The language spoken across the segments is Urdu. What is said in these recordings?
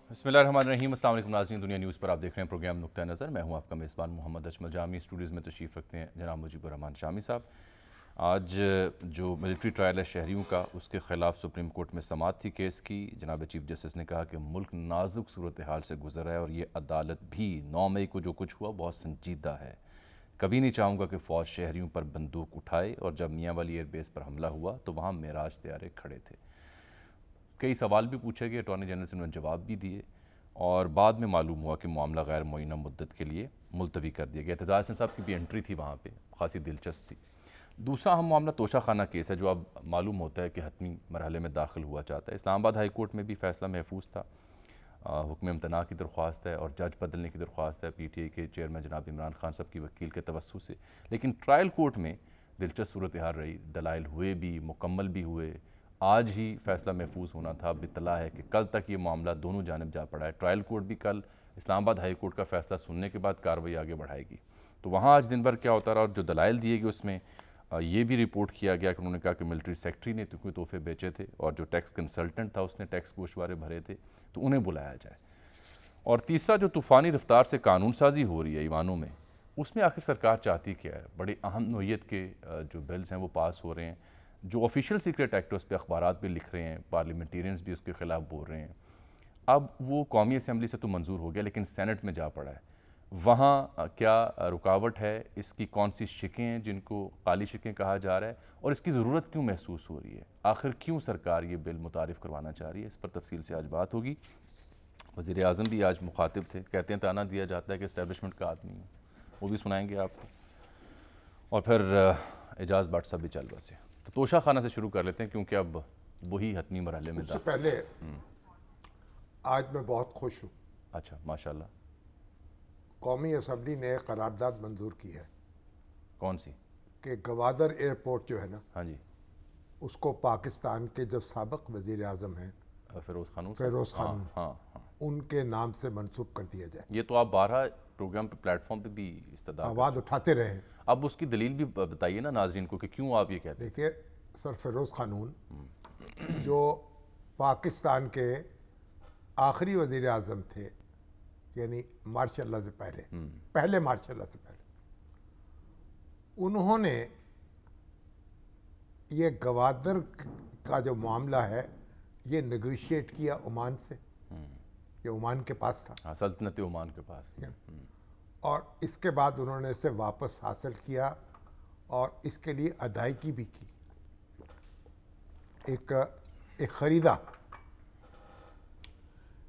بسم اللہ الرحمن الرحیم۔ السلام علیکم ناظرین، دنیا نیوز پر آپ دیکھ رہے ہیں پروگرام نقطہ نظر۔ میں ہوں آپ کا میزبان محمد اجمل جامی۔ اسٹوڈیوز میں تشریف رکھتے ہیں جناب مجیب الرحمان شامی صاحب۔ آج جو ملٹری ٹرائل ہے شہریوں کا، اس کے خلاف سپریم کورٹ میں سماعت تھی کیس کی۔ جناب چیف جسٹس نے کہا کہ ملک نازک صورتحال سے گزر رہا ہے اور یہ عدالت بھی 9 مئی کو جو کچھ ہوا بہت سنجیدہ ہے۔ کبھی نہیں چاہوں گا کہ فوج شہریوں پر بندوق اٹھائے، اور جب میاں والی ایئر بیس پر حملہ ہوا تو وہاں معراج طیارے کھڑے تھے۔ کئی سوال بھی پوچھے گئے، اٹارنی جنرل سے انہوں نے جواب بھی دیے، اور بعد میں معلوم ہوا کہ معاملہ غیر معینہ مدت کے لیے ملتوی کر دیا گیا۔ اعتزاز حسن صاحب کی بھی انٹری تھی وہاں پہ، خاصی دلچسپ تھی۔ دوسرا اہم معاملہ توشہ خانہ کیس ہے، جو اب معلوم ہوتا ہے کہ حتمی مرحلے میں داخل ہوا چاہتا ہے۔ اسلام آباد ہائی کورٹ میں بھی فیصلہ محفوظ تھا، حکم امتناع کی درخواست ہے اور جج بدلنے کی درخواست ہے پی ٹی آئی کے چیئرمین جناب عمران خان صاحب کی وکیل کے توسط سے۔ لیکن ٹرائل کورٹ میں دلچسپ صورتحال رہی، دلائل ہوئے بھی، مکمل بھی ہوئے۔ آج ہی فیصلہ محفوظ ہونا تھا، اب اطلاع ہے کہ کل تک یہ معاملہ دونوں جانب جا پڑا ہے۔ ٹرائل کورٹ بھی کل اسلام آباد ہائی کورٹ کا فیصلہ سننے کے بعد کارروائی آگے بڑھائے گی، تو وہاں آج دن بھر کیا ہوتا رہا، اور جو دلائل دیے گئے اس میں یہ بھی رپورٹ کیا گیا کہ انہوں نے کہا کہ ملٹری سیکٹری نے کوئی تحفے بیچے تھے، اور جو ٹیکس کنسلٹنٹ تھا اس نے ٹیکس گوشوارے بھرے تھے، تو انہیں بلایا جائے۔ اور تیسرا، جو طوفانی رفتار سے قانون سازی ہو رہی ہے ایوانوں میں، اس میں آخر سرکار چاہتی کیا ہے؟ بڑے اہم نوعیت کے جو بلز ہیں وہ پاس ہو رہے ہیں، جو آفیشیل سیکرٹ ایکٹ ہے اس پہ اخبارات بھی لکھ رہے ہیں، پارلیمنٹیرینز بھی اس کے خلاف بول رہے ہیں۔ اب وہ قومی اسمبلی سے تو منظور ہو گیا، لیکن سینٹ میں جا پڑا ہے۔ وہاں کیا رکاوٹ ہے؟ اس کی کون سی شقیں ہیں جن کو کالی شقیں کہا جا رہا ہے، اور اس کی ضرورت کیوں محسوس ہو رہی ہے؟ آخر کیوں سرکار یہ بل متعارف کروانا چاہ رہی ہے؟ اس پر تفصیل سے آج بات ہوگی۔ وزیر اعظم بھی آج مخاطب تھے، کہتے ہیں تانا دیا جاتا ہے کہ اسٹیبلشمنٹ کا آدمی ہوں، وہ بھی سنائیں گے آپ کو، اور پھر اعجاز بٹ صاحب بھی چل بسے۔ تو توشہ خانہ سے شروع کر لیتے ہیں کیونکہ اب وہی حتمی مرحلے میں اس سے پہلے آج میں بہت خوش ہوں، اچھا، ماشاءاللہ۔ قومی اسمبلی نے ایک قرارداد منظور کی ہے کون سی؟ کہ گوادر ایئرپورٹ جو ہے نا، ہاں جی، اس کو پاکستان کے جو سابق وزیر اعظم ہیں فیروز خانون صاحب۔ فیروز خانون، ہاں ہاں، ان کے نام سے منسوب کر دیا جائے۔ یہ تو آپ بارہا پروگرام پہ پلیٹ فارم پہ بھی استدعا آواز اٹھاتے رہے۔ اب اس کی دلیل بھی بتائیے نا ناظرین کو کہ کیوں آپ یہ کہتے ہیں۔ دیکھیے سر، فیروز خانون جو پاکستان کے آخری وزیر اعظم تھے، یعنی مارشاء اللہ سے پہلے مارشاء اللہ سے پہلے، انہوں نے یہ گوادر کا جو معاملہ ہے یہ نیگوشیٹ کیا عمان سے، یہ عمان کے پاس تھا، ہاں، سلطنت عمان کے پاس۔ اور اس کے بعد انہوں نے اسے واپس حاصل کیا اور اس کے لیے ادائیگی بھی کی، ایک خریدا،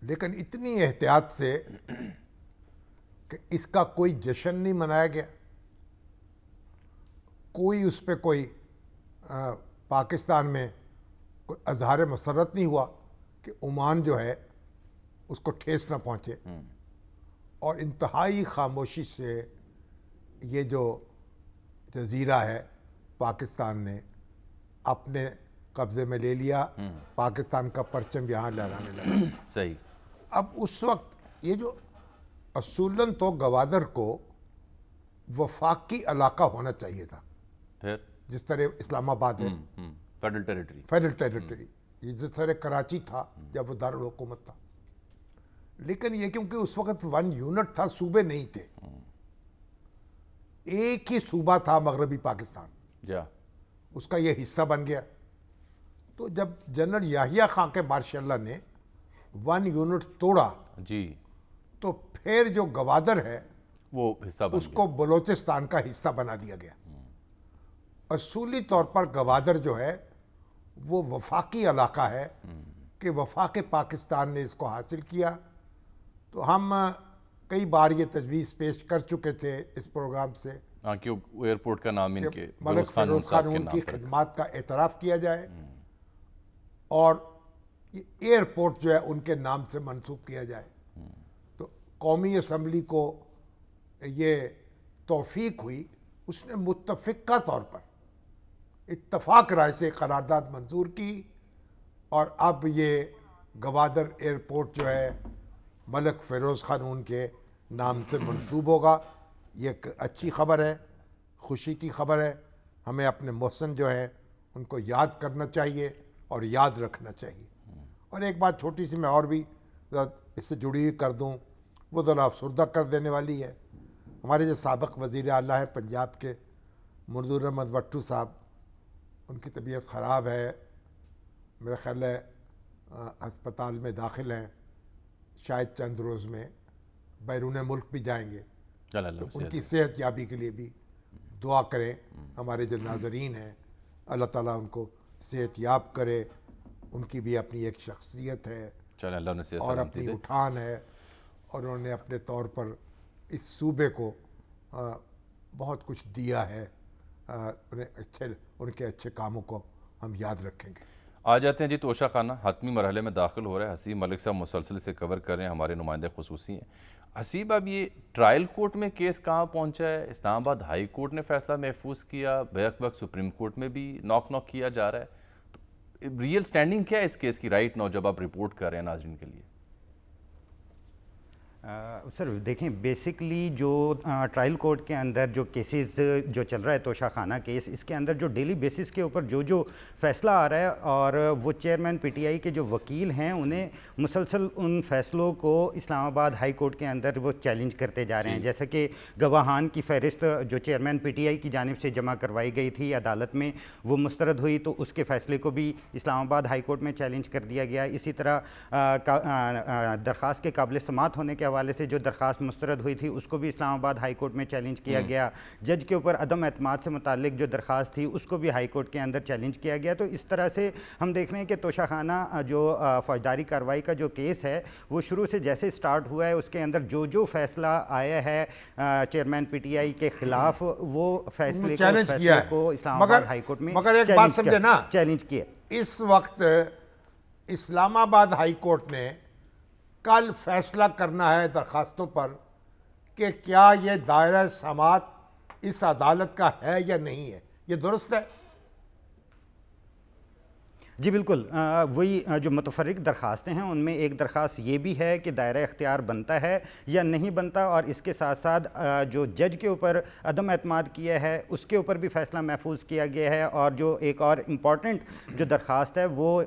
لیکن اتنی احتیاط سے کہ اس کا کوئی جشن نہیں منایا گیا، کوئی اس پہ کوئی پاکستان میں کوئی اظہار مسرت نہیں ہوا کہ عمان جو ہے اس کو ٹھیس نہ پہنچے، اور انتہائی خاموشی سے یہ جو جزیرہ ہے پاکستان نے اپنے قبضے میں لے لیا، پاکستان کا پرچم یہاں لہرانے لگا۔ صحیح۔ اب اس وقت یہ جو اصولاً تو گوادر کو وفاقی علاقہ ہونا چاہیے تھا، پھر جس طرح اسلام آباد ہے فیڈرل ٹیریٹری، فیڈرل ٹیریٹری، یہ جس طرح کراچی تھا جب وہ دارالحکومت تھا، لیکن یہ کیونکہ اس وقت 1 یونٹ تھا، صوبے نہیں تھے، ایک ہی صوبہ تھا مغربی پاکستان، جا اس کا یہ حصہ بن گیا۔ تو جب جنرل یحییٰ خان کے مارشاء اللہ نے 1 یونٹ توڑا جی، تو پھر جو گوادر ہے وہ حصہ بن اس کو بلوچستان کا حصہ بنا دیا گیا۔ اصولی طور پر گوادر جو ہے وہ وفاقی علاقہ ہے کہ وفاق پاکستان نے اس کو حاصل کیا۔ تو ہم کئی بار یہ تجویز پیش کر چکے تھے اس پروگرام سے، ہاں، کہ ایئرپورٹ کا نام ان کے ملک فیروز صاحب کے خانون نام کی پر۔ خدمات کا اعتراف کیا جائے اور یہ ایئرپورٹ جو ہے ان کے نام سے منسوب کیا جائے۔ تو قومی اسمبلی کو یہ توفیق ہوئی، اس نے متفقہ طور پر اتفاق رائے سے قرارداد منظور کی، اور اب یہ گوادر ایئرپورٹ جو ہے ملک فیروز خانون کے نام سے منسوب ہوگا۔ یہ ایک اچھی خبر ہے، خوشی کی خبر ہے۔ ہمیں اپنے محسن جو ہیں ان کو یاد کرنا چاہیے اور یاد رکھنا چاہیے۔ اور ایک بات چھوٹی سی میں اور بھی اس سے جڑی ہوئی کر دوں وہ ذرا افسردہ کر دینے والی ہے. ہمارے جو سابق وزیر اعلیٰ ہیں پنجاب کے منظور احمد وٹو صاحب, ان کی طبیعت خراب ہے, میرا خیال ہے ہسپتال میں داخل ہیں, شاید چند روز میں بیرون ملک بھی جائیں گے. تو ان کی صحت یابی کے لیے بھی دعا کریں. ہمارے جو ناظرین ہیں اللہ تعالیٰ ان کو صحت یاب کرے. ان کی بھی اپنی ایک شخصیت ہے اور اپنی اٹھان ہے, اور انہوں نے اپنے طور پر اس صوبے کو بہت کچھ دیا ہے. ان کے اچھے کاموں کو ہم یاد رکھیں گے. آ جاتے ہیں جی توشہ خانہ حتمی مرحلے میں داخل ہو رہا ہے. حسیب ملک صاحب مسلسل سے کور کر رہے ہیں, ہمارے نمائندے خصوصی ہیں. حسیب اب یہ ٹرائل کورٹ میں کیس کہاں پہنچا ہے؟ اسلام آباد ہائی کورٹ نے فیصلہ محفوظ کیا, بیک وقت سپریم کورٹ میں بھی نوک کیا جا رہا ہے. تو ریئل سٹینڈنگ کیا ہے اس کیس کی رائٹ ناؤ جب آپ رپورٹ کر رہے ہیں ناظرین کے لیے؟ سر دیکھیں بیسکلی جو ٹرائل کورٹ کے اندر جو کیسز جو چل رہا ہے توشہ خانہ کیس, اس کے اندر جو ڈیلی بیسس کے اوپر جو فیصلہ آ رہا ہے, اور وہ چیئرمین پی ٹی آئی کے جو وکیل ہیں انہیں مسلسل ان فیصلوں کو اسلام آباد ہائی کورٹ کے اندر وہ چیلنج کرتے جا رہے ہیں. جیسا کہ گواہان کی فہرست جو چیئرمین پی ٹی آئی کی جانب سے جمع کروائی گئی تھی عدالت میں, وہ مسترد ہوئی تو اس کے فیصلے کو بھی اسلام آباد ہائی کورٹ میں چیلنج کر دیا گیا. اسی طرح درخواست کے قابل سماعت ہونے کے حوالے سے جو درخواست مسترد ہوئی تھی اس کو بھی اسلام آباد ہائی کورٹ میں چیلنج کیا گیا. جج کے اوپر عدم اعتماد سے متعلق جو درخواست تھی اس کو بھی ہائی کورٹ کے اندر چیلنج کیا گیا. تو اس طرح سے ہم دیکھ رہے ہیں کہ توشہ خانہ جو فوجداری کارروائی کا جو کیس ہے وہ شروع سے جیسے سٹارٹ ہوا ہے اس کے اندر جو فیصلہ آیا ہے چیئرمین پی ٹی آئی کے خلاف, وہ فیصلے کو اسلام آباد ہائی کورٹ میں چیلنج کیا. اس وقت اسلام آباد ہائی کورٹ نے کل فیصلہ کرنا ہے درخواستوں پر کہ کیا یہ دائرہ سماعت اس عدالت کا ہے یا نہیں ہے. یہ درست ہے؟ جی بالکل, وہی جو متفرق درخواستیں ہیں ان میں ایک درخواست یہ بھی ہے کہ دائرہ اختیار بنتا ہے یا نہیں بنتا, اور اس کے ساتھ ساتھ جو جج کے اوپر عدم اعتماد کیا ہے اس کے اوپر بھی فیصلہ محفوظ کیا گیا ہے. اور جو ایک اور امپورٹنٹ جو درخواست ہے وہ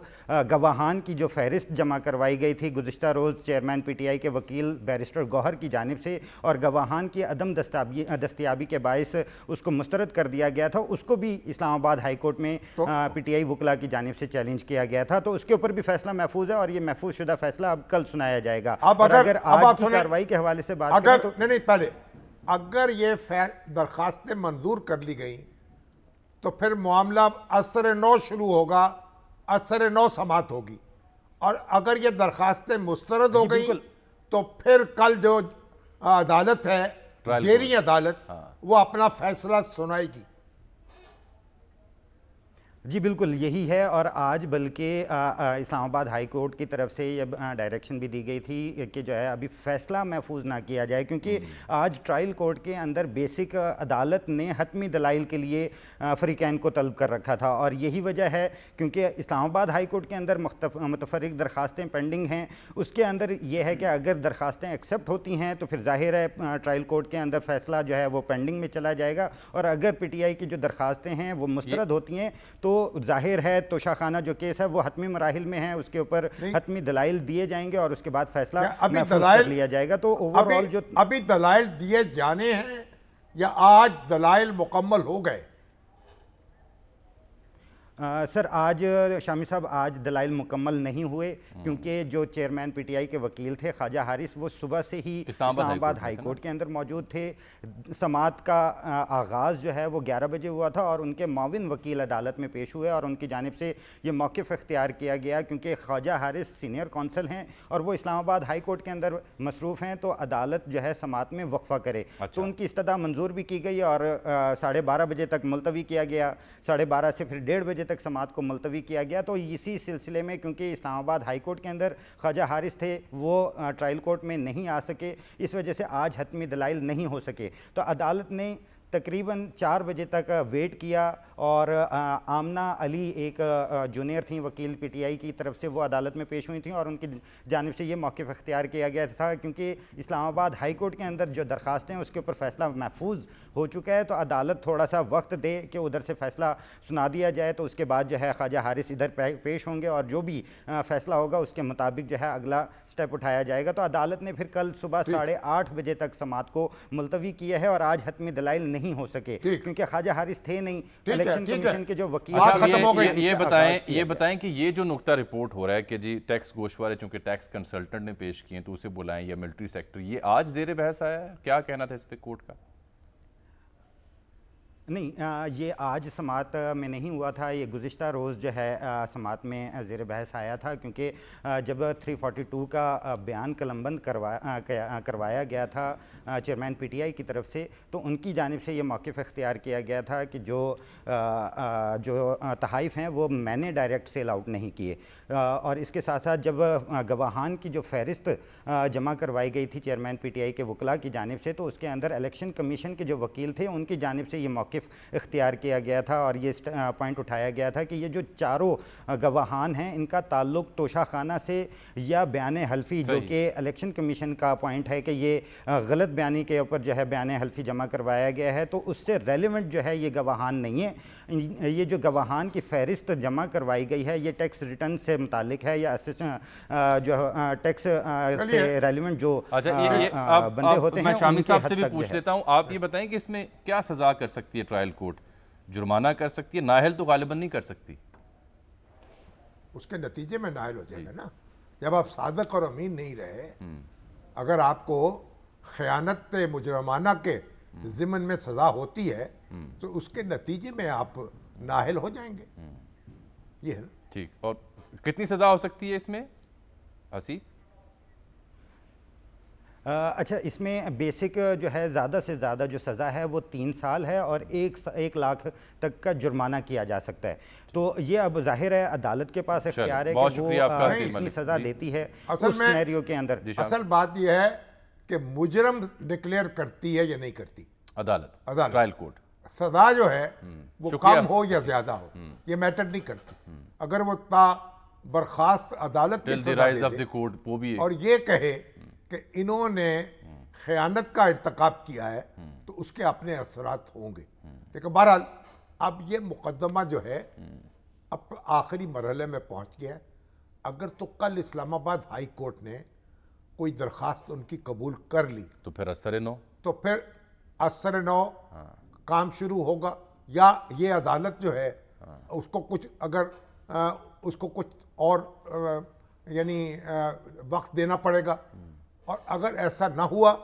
گواہان کی جو فہرست جمع کروائی گئی تھی گزشتہ روز چیئرمین پی ٹی آئی کے وکیل بیرسٹر گوہر کی جانب سے, اور گواہان کی عدم دستیابی کے باعث اس کو مسترد کر دیا گیا تھا, اس کو بھی اسلام آباد ہائی کورٹ میں پی ٹی آئی وکلا کی جانب سے چیلنج کیا گیا تھا. تو اس کے اوپر بھی فیصلہ محفوظ ہے, اور یہ محفوظ شدہ فیصلہ اب کل سنایا جائے گا. اور اگر آج کی کارروائی کے حوالے سے بات کریں تو نہیں پہلے اگر یہ درخواستیں منظور کر لی گئیں تو پھر معاملہ اثر نو شروع ہوگا, اثر نو سماعت ہوگی. اور اگر یہ درخواستیں مسترد ہو گئیں تو پھر کل جو عدالت ہے زیریں عدالت وہ اپنا فیصلہ سنائے گی. جی بالکل یہی ہے, اور آج بلکہ اسلام آباد ہائی کورٹ کی طرف سے یہ ڈائریکشن بھی دی گئی تھی کہ جو ہے ابھی فیصلہ محفوظ نہ کیا جائے, کیونکہ آج ٹرائل کورٹ کے اندر بیسک عدالت نے حتمی دلائل کے لیے فریقین کو طلب کر رکھا تھا. اور یہی وجہ ہے کیونکہ اسلام آباد ہائی کورٹ کے اندر متفرق درخواستیں پینڈنگ ہیں. اس کے اندر یہ ہے کہ اگر درخواستیں ایکسیپٹ ہوتی ہیں تو پھر ظاہر ہے ٹرائل کورٹ کے اندر فیصلہ جو ہے وہ پینڈنگ میں چلا جائے گا, اور اگر پی ٹی آئی کی جو درخواستیں ہیں وہ مسترد ہوتی ہیں تو ظاہر ہے توشہ خانہ جو کیس ہے وہ حتمی مراحل میں ہے, اس کے اوپر حتمی دلائل دیے جائیں گے اور اس کے بعد فیصلہ محفوظ کر لیا جائے گا. تو اوورآل جو ابھی دلائل دیے جانے ہیں یا آج دلائل مکمل ہو گئے؟ سر آج شامی صاحب آج دلائل مکمل نہیں ہوئے, کیونکہ جو چیئرمین پی ٹی آئی کے وکیل تھے خواجہ حارث وہ صبح سے ہی اسلام آباد ہائی کورٹ کے اندر موجود تھے. سماعت کا آغاز جو ہے وہ 11 بجے ہوا تھا, اور ان کے معاون وکیل عدالت میں پیش ہوئے اور ان کی جانب سے یہ موقف اختیار کیا گیا کیونکہ خواجہ حارث سینئر کونسل ہیں اور وہ اسلام آباد ہائی کورٹ کے اندر مصروف ہیں, تو عدالت جو ہے سماعت میں وقفہ کرے. تو ان کی استدعا منظور بھی کی گئی اور 12:30 بجے تک ملتوی کیا گیا. 12:30 سے پھر 1:30 بجے تک سماعت کو ملتوی کیا گیا. تو اسی سلسلے میں کیونکہ اسلام آباد ہائی کورٹ کے اندر خواجہ حارث تھے وہ ٹرائل کورٹ میں نہیں آ سکے, اس وجہ سے آج حتمی دلائل نہیں ہو سکے. تو عدالت نے تقریباً 4 بجے تک ویٹ کیا اور آمنہ علی ایک جونیئر تھیں وکیل پی ٹی آئی کی طرف سے، وہ عدالت میں پیش ہوئی تھیں اور ان کی جانب سے یہ موقف اختیار کیا گیا تھا کیونکہ اسلام آباد ہائی کورٹ کے اندر جو درخواستیں ہیں اس کے اوپر فیصلہ محفوظ ہو چکا ہے، تو عدالت تھوڑا سا وقت دے کہ ادھر سے فیصلہ سنا دیا جائے، تو اس کے بعد جو ہے خواجہ حارث ادھر پیش ہوں گے اور جو بھی فیصلہ ہوگا اس کے مطابق جو ہے اگلا سٹیپ اٹھایا جائے گا۔ تو عدالت نے پھر کل صبح 8:30 بجے تک سماعت کو ملتوی کیا ہے اور آج حتمی دلائل نہیں ہو سکے کیونکہ خواجہ حارث تھے نہیں، الیکشن کمیشن کے جو وکیل یہ بتائیں کہ یہ جو نقطہ رپورٹ ہو رہا ہے کہ جی ٹیکس گوشوارے چونکہ ٹیکس کنسلٹنٹ نے پیش کیے تو اسے بلائیں یا ملٹری سیکٹر، یہ آج زیر بحث آیا ہے، کیا کہنا تھا اس پہ کورٹ کا؟ نہیں، یہ آج سماعت میں نہیں ہوا تھا، یہ گزشتہ روز جو ہے سماعت میں زیر بحث آیا تھا کیونکہ جب 342 کا بیان قلم بند کروایا گیا تھا چیئرمین پی ٹی آئی کی طرف سے، تو ان کی جانب سے یہ موقف اختیار کیا گیا تھا کہ جو تحائف ہیں وہ میں نے ڈائریکٹ سیل آؤٹ نہیں کیے، اور اس کے ساتھ ساتھ جب گواہان کی جو فہرست جمع کروائی گئی تھی چیئرمین پی ٹی آئی کے وکلاء کی جانب سے، تو اس کے اندر الیکشن کمیشن کے جو وکیل تھے ان کی جانب سے یہ موقف اختیار کیا گیا تھا اور یہ پوائنٹ اٹھایا گیا تھا کہ یہ جو چاروں گواہان ہیں ان کا تعلق توشہ خانہ سے یا بیان حلفی، جو کہ الیکشن کمیشن کا پوائنٹ ہے کہ یہ غلط بیانی کے اوپر جو ہے بیان حلفی جمع کروایا گیا ہے، تو اس سے ریلیونٹ جو ہے یہ گواہان نہیں ہے۔ یہ جو گواہان کی فہرست جمع کروائی گئی ہے یہ ٹیکس ریٹرن سے متعلق ہے یا جو ٹیکس سے ریلیونٹ جو بندے ہوتے ہیں۔ میں شامی صاحب سے بھی پوچھ لیتا ہوں، آپ یہ بتائیں کہ اس میں کیا سزا کر سکتی ہے ٹرائل کورٹ؟ جرمانہ کر سکتی ہے، نااہل تو غالباً نہیں کر سکتی۔ اس کے نتیجے میں نااہل ہو جائے گا نا، جب آپ صادق اور امین نہیں رہے، اگر آپ کو خیانت مجرمانہ کے ضمن میں سزا ہوتی ہے تو اس کے نتیجے میں آپ نااہل ہو جائیں گے، یہ ہے نا۔ ٹھیک، اور کتنی سزا ہو سکتی ہے اس میں حسیب؟ اچھا، اس میں بیسک جو ہے زیادہ سے زیادہ جو سزا ہے وہ 3 سال ہے اور 1 لاکھ تک کا جرمانہ کیا جا سکتا ہے۔ تو یہ اب ظاہر ہے عدالت کے پاس اختیار ہے کہ وہ کتنی سزا دیتی ہے اس سینیریو کے اندر۔ اصل بات یہ ہے کہ مجرم ڈکلیئر کرتی ہے یا نہیں کرتی عدالت، ٹرائل کورٹ۔ سزا جو ہے وہ کم ہو یا زیادہ ہو یہ میٹر نہیں کرتی، اگر وہ تا برخاست عدالت میں سزا دے دے اور یہ کہے کہ انہوں نے خیانت کا ارتکاب کیا ہے تو اس کے اپنے اثرات ہوں گے، لیکن بہرحال اب یہ مقدمہ جو ہے اب آخری مرحلے میں پہنچ گیا ہے۔ اگر تو کل اسلام آباد ہائی کورٹ نے کوئی درخواست ان کی قبول کر لی تو پھر اثر نو کام شروع ہوگا، یا یہ عدالت جو ہے اس کو کچھ اور یعنی وقت دینا پڑے گا، اور اگر ایسا نہ ہوا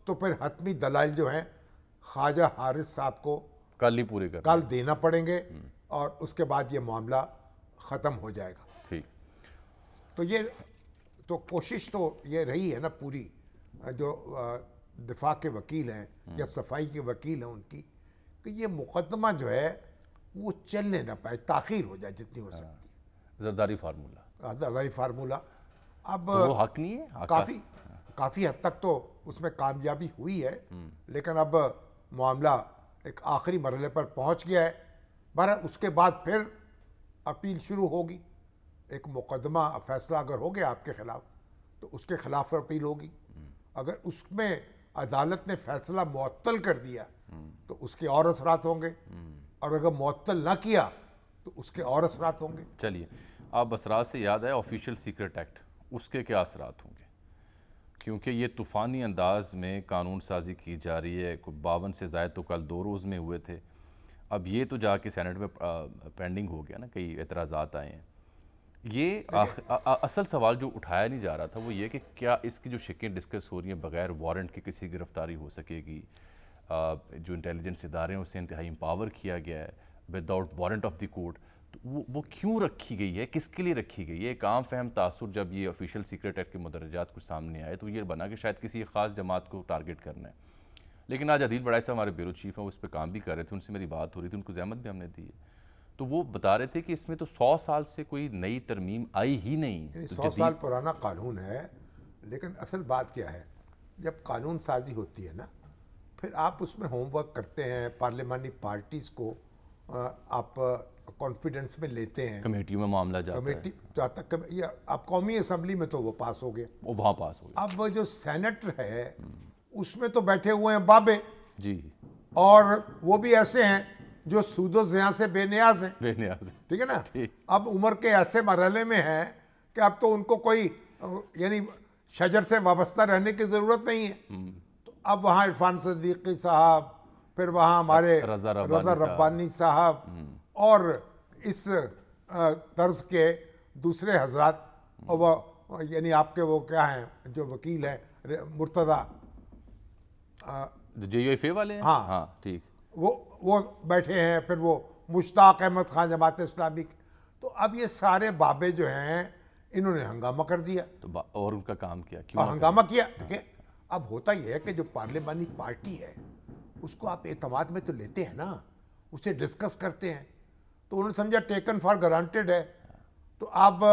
تو پھر حتمی دلائل جو ہیں خواجہ حارث صاحب کو کل دینا پڑیں گے اور اس کے بعد یہ معاملہ ختم ہو جائے گا۔ تو یہ تو کوشش تو یہ رہی ہے نا پوری، جو دفاع کے وکیل ہیں یا صفائی کے وکیل ہیں ان کی، کہ یہ مقدمہ جو ہے وہ چلنے نہ پائے، تاخیر ہو جائے جتنی ہو سکتی۔ زرداری فارمولہ اب وہ حق نہیں ہے، کافی حد تک تو اس میں کامیابی ہوئی ہے، لیکن اب معاملہ ایک آخری مرحلے پر پہنچ گیا ہے۔ بہرحال اس کے بعد پھر اپیل شروع ہوگی، ایک مقدمہ فیصلہ اگر ہو گیا آپ کے خلاف تو اس کے خلاف اپیل ہوگی، اگر اس میں عدالت نے فیصلہ معطل کر دیا تو اس کے اور اثرات ہوں گے، اور اگر معطل نہ کیا تو اس کے اور اثرات ہوں گے۔ چلیے، آپ اثرات سے یاد ہے آفیشیل سیکرٹ ایکٹ، اس کے کیا اثرات ہوں گے؟ کیونکہ یہ طوفانی انداز میں قانون سازی کی جا رہی ہے، 52 سے زائد تو کل 2 روز میں ہوئے تھے، اب یہ تو جا کے سینٹ میں پینڈنگ ہو گیا نا، کئی اعتراضات آئے ہیں۔ یہ اصل سوال جو اٹھایا نہیں جا رہا تھا وہ یہ کہ کیا اس کی جو شکیں ڈسکس ہو رہی ہیں بغیر وارنٹ کے کسی گرفتاری ہو سکے گی؟ جو انٹیلیجنس ادارے ہیں اسے انتہائی امپاور کیا گیا ہے without warrant of the court, تو وہ کیوں رکھی گئی ہے، کس کے لیے رکھی گئی ہے؟ ایک عام فہم تاثر جب یہ آفیشیل سیکرٹ ایکٹ کے مدرجات کچھ سامنے آئے تو یہ بنا کہ شاید کسی خاص جماعت کو ٹارگٹ کرنا ہے، لیکن آج عدیل بڑائی صاحب ہمارے بیورو چیف ہیں، وہ اس پہ کام بھی کر رہے تھے، ان سے میری بات ہو رہی تھی، ان کو زحمت بھی ہم نے دی ہے، تو وہ بتا رہے تھے کہ اس میں تو 100 سال سے کوئی نئی ترمیم آئی ہی نہیں، 100 سال پرانا قانون ہے، لیکن اصل بات کیا ہے، جب قانون سازی ہوتی ہے نا پھر آپ اس میں ہوم ورک کرتے ہیں, پارلیمانی پارٹیز کو آپ کانفیڈنس میں لیتے ہیں, کمیٹیوں میں معاملہ جاتا ہے, کمیٹی جاتا ہے, اب قومی اسمبلی میں تو وہ پاس ہو گیا, وہ وہاں پاس ہو گیا. اب جو سینٹ ہے اس میں تو بیٹھے ہوئے ہیں بابے, جی, اور وہ بھی ایسے ہیں جو سود و زیاں سے بے نیاز ہیں, بے نیاز, ٹھیک ہے نا. اب عمر کے ایسے مرحلے میں ہیں کہ اب تو ان کو کوئی یعنی شجر سے وابستہ رہنے کی ضرورت نہیں ہے. تو اب وہاں عرفان صدیقی صاحب, پھر وہاں ہمارے رضا ربانی صاحب, اور اس طرز کے دوسرے حضرات, اور وہ یعنی آپ کے وہ کیا ہیں جو وکیل ہیں مرتضیٰ جے یو ایف اے والے ہیں, ہاں ٹھیک, وہ بیٹھے ہیں, پھر وہ مشتاق احمد خان جماعت اسلامی. تو اب یہ سارے بابے جو ہیں انہوں نے ہنگامہ کر دیا. تو اور ان کا کام کیا, کیوں ہنگامہ کیا؟ دیکھیں اب ہوتا یہ ہے کہ جو پارلیمانی پارٹی ہے اس کو آپ اعتماد میں تو لیتے ہیں نا, اسے ڈسکس کرتے ہیں, تو انہوں نے سمجھا ٹیکن فار گرانٹیڈ ہے. تو اب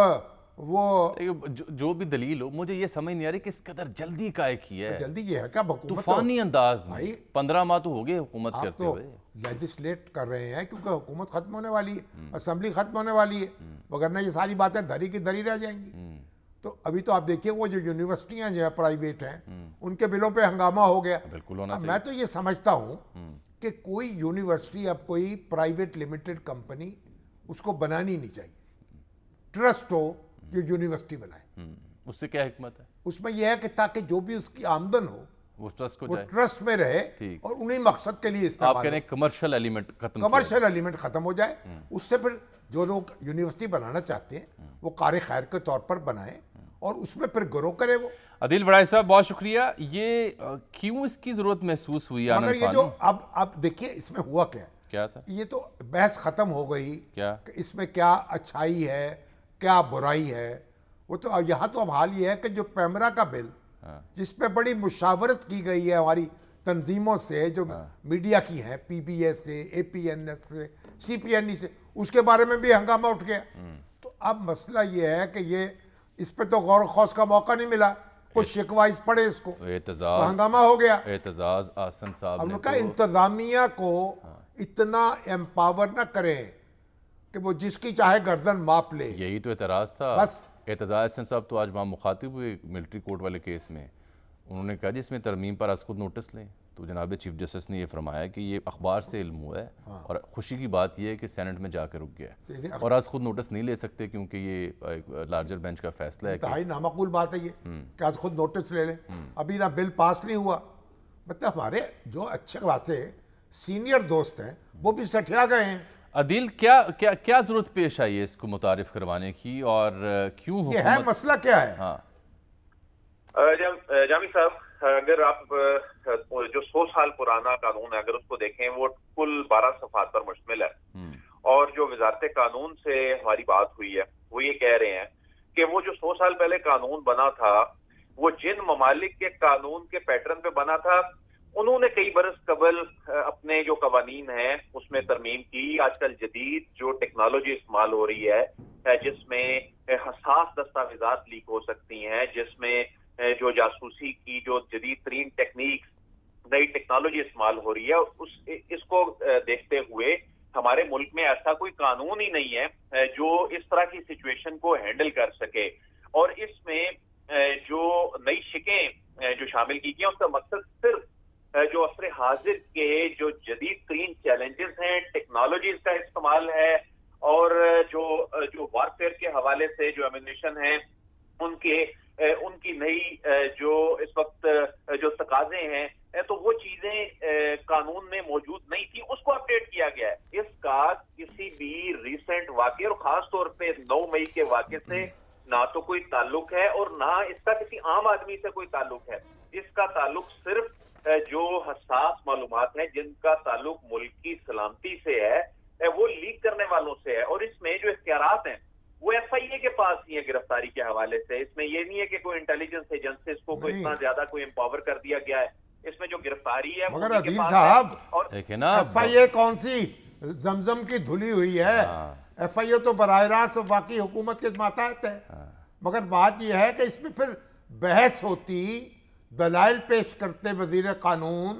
وہ جو بھی دلیل ہو, مجھے یہ سمجھ نہیں آ رہی کہ اس قدر جلدی کا کی ہے, جلدی یہ ہے کہ حکومت طوفانی انداز میں 15 ماہ تو ہو گئے حکومت آپ کرتے تو ہوئے, لیجسلیٹ کر رہے ہیں کیونکہ حکومت ختم ہونے والی ہے, اسمبلی ختم ہونے والی ہے, وگرنہ یہ ساری باتیں دھری کی دھری رہ جائیں گی. تو ابھی تو آپ دیکھیے وہ جو یونیورسٹیاں جو ہیں پرائیویٹ ہیں ان کے بلوں پہ ہنگامہ ہو گیا. بالکل ہونا میں تو یہ سمجھتا ہوں کہ کوئی یونیورسٹی, اب کوئی پرائیویٹ لمیٹڈ کمپنی اس کو بنانی نہیں چاہیے, ٹرسٹ ہو جو یونیورسٹی بنائے. اس سے کیا حکمت ہے؟ اس میں یہ ہے کہ تاکہ جو بھی اس کی آمدن ہو وہ ٹرسٹ کو وہ جائے, ٹرسٹ میں رہے اور انہی مقصد کے لیے آپ استعمال کہہ رہے ہیں کمرشل ایلیمنٹ ختم, کمرشل ایلیمنٹ ختم ہو جائے. اس سے پھر جو لوگ یونیورسٹی بنانا چاہتے ہیں وہ کار خیر کے طور پر بنائیں اور اس میں پھر گرو کرے. وہ عدیل وڑائی صاحب بہت شکریہ. یہ کیوں اس کی ضرورت محسوس ہوئی مگر یہ جو اب دیکھیے اس میں ہوا کیا سر, یہ تو بحث ختم ہو گئی کیا کہ اس میں کیا اچھائی ہے کیا برائی ہے. وہ تو یہاں تو اب حال یہ ہے کہ جو پیمرا کا بل جس پہ بڑی مشاورت کی گئی ہے ہماری تنظیموں سے جو میڈیا کی ہیں, پی بی ایس سے, اے پی این ایس سے, سی پی این ای سے, اس کے بارے میں بھی ہنگامہ اٹھ گیا. تو اب مسئلہ یہ ہے کہ یہ اس پہ تو غور و خوض کا موقع نہیں ملا, کچھ شکوائز پڑے اس کو, ہنگامہ ہو گیا. اعتزاز آسن صاحب نے کہا انتظامیہ کو اتنا ایمپاور نہ کریں کہ وہ جس کی چاہے گردن ماپ لے. یہی تو اعتراض تھا. بس اعتزاز آسن صاحب تو آج وہاں مخاطب ہوئے ملٹری کورٹ والے کیس میں, انہوں نے کہا جس میں ترمیم پر از خود نوٹس لیں. تو جناب چیف جسٹس نے یہ فرمایا کہ یہ اخبار سے علم ہوا ہے, اور خوشی کی بات یہ ہے کہ سینٹ میں جا کے رک گیا ہے, اور آج خود نوٹس نہیں لے سکتے کیونکہ یہ ایک لارجر بینچ کا فیصلہ ہے. انتہائی نامعقول بات ہے یہ کہ آج خود نوٹس لے لیں. ابھی نہ بل پاس نہیں ہوا, مطلب ہمارے جو اچھے خاصے سینئر دوست ہیں وہ بھی سٹھیا گئے ہیں. عدیل کیا ضرورت پیش آئی ہے اس کو متعارف کروانے کی, اور کیوں یہ ہے مسئلہ کیا ہے؟ ہاں جامی صاحب, اگر آپ جو 100 سال پرانا قانون ہے اگر اس کو دیکھیں وہ کل 12 صفحات پر مشتمل ہے, اور جو وزارت قانون سے ہماری بات ہوئی ہے وہ یہ کہہ رہے ہیں کہ وہ جو 100 سال پہلے قانون بنا تھا وہ جن ممالک کے قانون کے پیٹرن پہ بنا تھا انہوں نے کئی برس قبل اپنے جو قوانین ہیں اس میں ترمیم کی. آج کل جدید جو ٹیکنالوجی استعمال ہو رہی ہے جس میں حساس دستاویزات لیک ہو سکتی ہیں, جس میں جو جاسوسی کی جو جدید ترین ٹیکنیکس نئی ٹیکنالوجی استعمال ہو رہی ہے, اس کو دیکھتے ہوئے ہمارے ملک میں ایسا کوئی قانون ہی نہیں ہے جو اس طرح کی سچویشن کو ہینڈل کر سکے. اور اس میں جو نئی شکیں جو شامل کی گئی ہیں اس کا مقصد صرف جو عصر حاضر کے جو جدید ترین چیلنجز ہیں, ٹیکنالوجیز کا استعمال ہے, اور جو وارفیئر کے حوالے سے جو ایمونیشن ہیں ان کی نئی جو اس وقت جو تقاضے ہیں تو وہ چیزیں قانون میں موجود نہیں تھی, اس کو اپڈیٹ کیا گیا ہے. اس کا کسی بھی ریسنٹ واقعے اور خاص طور پہ 9 مئی کے واقعے سے نہ تو کوئی تعلق ہے اور نہ اس کا کسی عام آدمی سے کوئی تعلق ہے. اس کا تعلق صرف جو حساس معلومات ہیں جن کا تعلق ملک کی سلامتی سے ہے وہ لیک کرنے والوں سے ہے. اور اس میں جو اختیارات ہیں وہ ایف آئی اے کے پاس ہی ہے گرفتاری کے حوالے سے. اس میں یہ نہیں ہے کہ کوئی انٹیلیجنس ایجنسیز کو کوئی اتنا زیادہ کوئی امپاور کر دیا گیا ہے. اس میں جو گرفتاری ہے مگر عدیل صاحب ایف آئی اے کون سی زمزم کی دھلی ہوئی ہے؟ ایف آئی اے تو براہ راست باقی حکومت کے ماتحت ہے. مگر بات یہ ہے کہ اس میں پھر بحث ہوتی, دلائل پیش کرتے وزیر قانون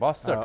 62